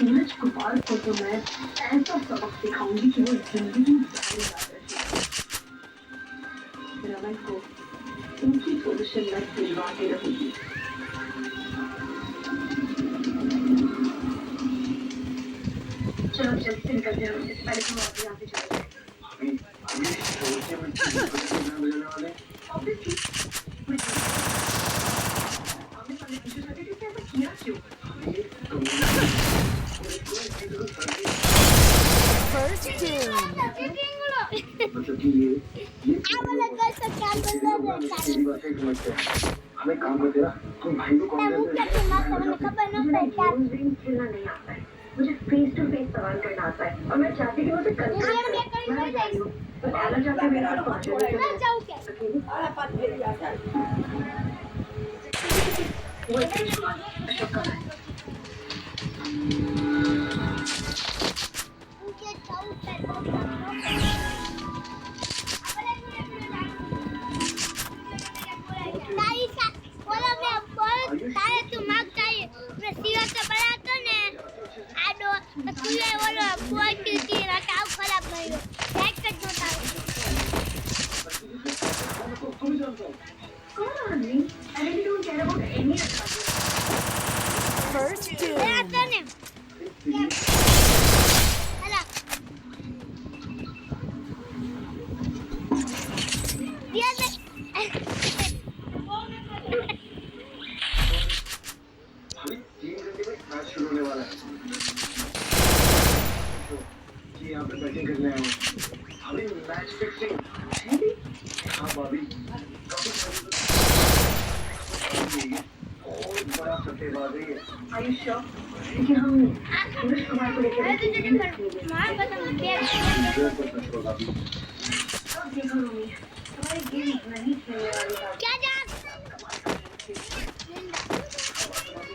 सूरज कुमार को तो मैं ऐसा सबक सिखाऊंगी कि वो जिंदगी भर याद रखेगी। रमन को उनकी पोजीशन में दिलवाते रहूंगी। चलो जल्दी से निकलते हैं, पहले तो आप यहाँ से चले जाए। अभी अभी सोचने में बजाने वाले ऑब्वियसली हमने पहले पूछा था कि ऐसा किया क्यों? First doom. मतलब कि ये हमें काम करते ना तुम भाई को कॉल करते खेलना नहीं आता है, मुझे फेस टू फेस सवाल करना आता है और मैं चाहती हूँ उसे करना तो आला जाके मेरा First doom. शुरू होने वाला है कि यहाँ पे बैटिंग करने आए हो अभी मैच फिक्सिंग हाँ भाभी बहुत बड़ा सट्टेबाज है ये आयुष्या कि हम सूरज कुमार को लेकर अब देखो मम्मी हमारी गेम नहीं खेलने वाली क्या जा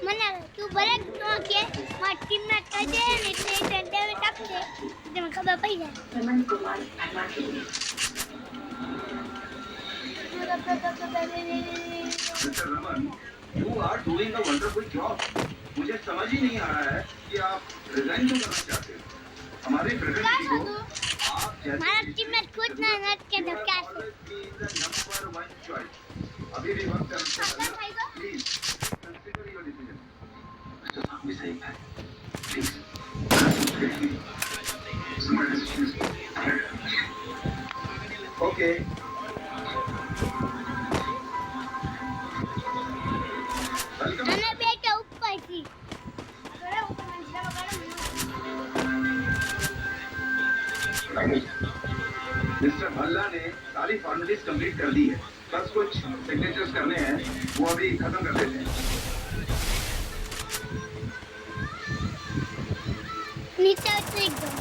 મને તું ભલે તો કે મારી ટીમ માં કહી દે ને તે ટેન્ડે કાપશે તમને ખબર પડી જાય रमन कुमार शर्मा के लिए mister Raman you are doing a wonderful job मुझे समझ ही नहीं आ रहा है कि आप रिजाइन क्यों करना चाहते हो हमारी प्रेजेंसी को आप મારા ટીમ में खुद ना नट के धक्का से नंबर 1 चॉइस अभी भी वक्त है please consider your decision mister साहब भी सही है प्लीज ओके અને બેટા ઉપર થી मिस्टर भल्ला ने सारी फॉर्मेलिटीज कंप्लीट कर दी है बस कुछ सिग्नेचर्स करने हैं वो अभी खत्म कर देते हैं નીચે ઉતરી ગયો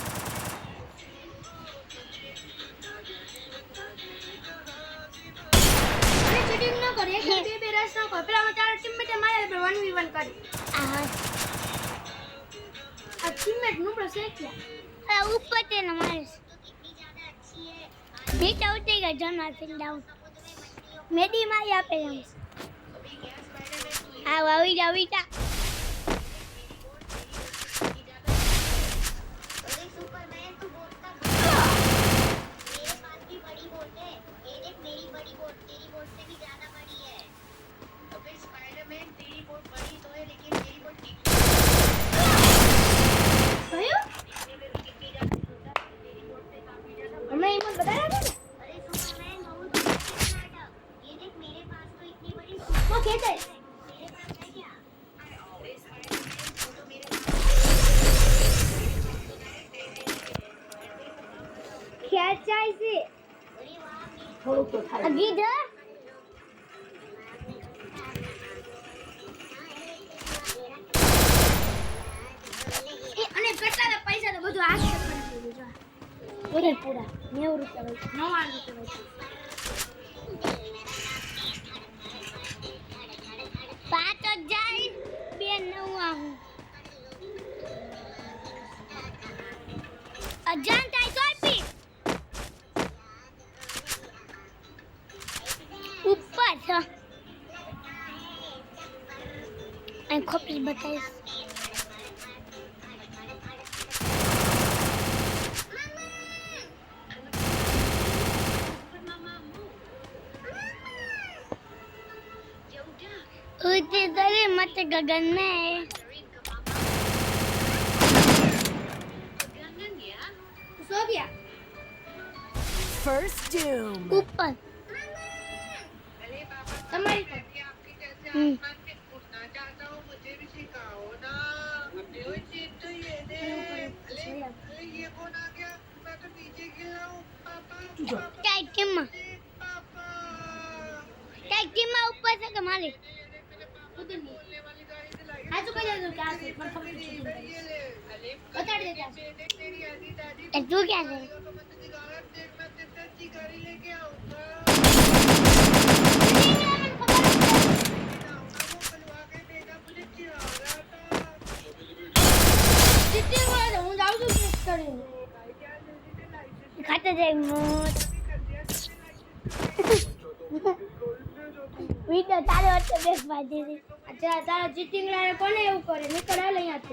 અને ચીટિંગ ન કરે એક બે બે રસ ન કરે પેલા તારા ટીમમેટ મારે 1v1 કરી આ ટીમમેટ નું પ્રોસેસ છે ઉપર તેને મારે નીચે ઉતરી ગયો જન માર્કિંગ ડાઉન મેડી મારી આપે એમ આ વાવી જાવીતા હમણાં એમાં બતાવ્યા ને वो कहते क्या चाहिए થોડુંક તો થાય અગી જા અને કેટલા પૈસા તો બધું આજ કરી દીધું જો પૂરા પૂરા 90 રૂપિયા 99 રૂપિયા પાંચ જાય બે નવા હું અજાન થાય સોપી ઉપર છે આ ખોપરી બતાઈશ मत गगन में सो गया First doom. ऊपर તમારી ટાઈમ માં ऊपर से कमा ले આ તો કઈ દઉં કે આ છે પણ ખબર નથી બતાડી દે तू क्या है જીતી ગયો હું જાઉં છું કેસ કરીને खाते जाए मोट वीडियो तारे होते देख भाई दीदी અચ્છા તારા ચીટિંગ લારે કોને એવું કરે નીકળ હાલ અહીંયાથી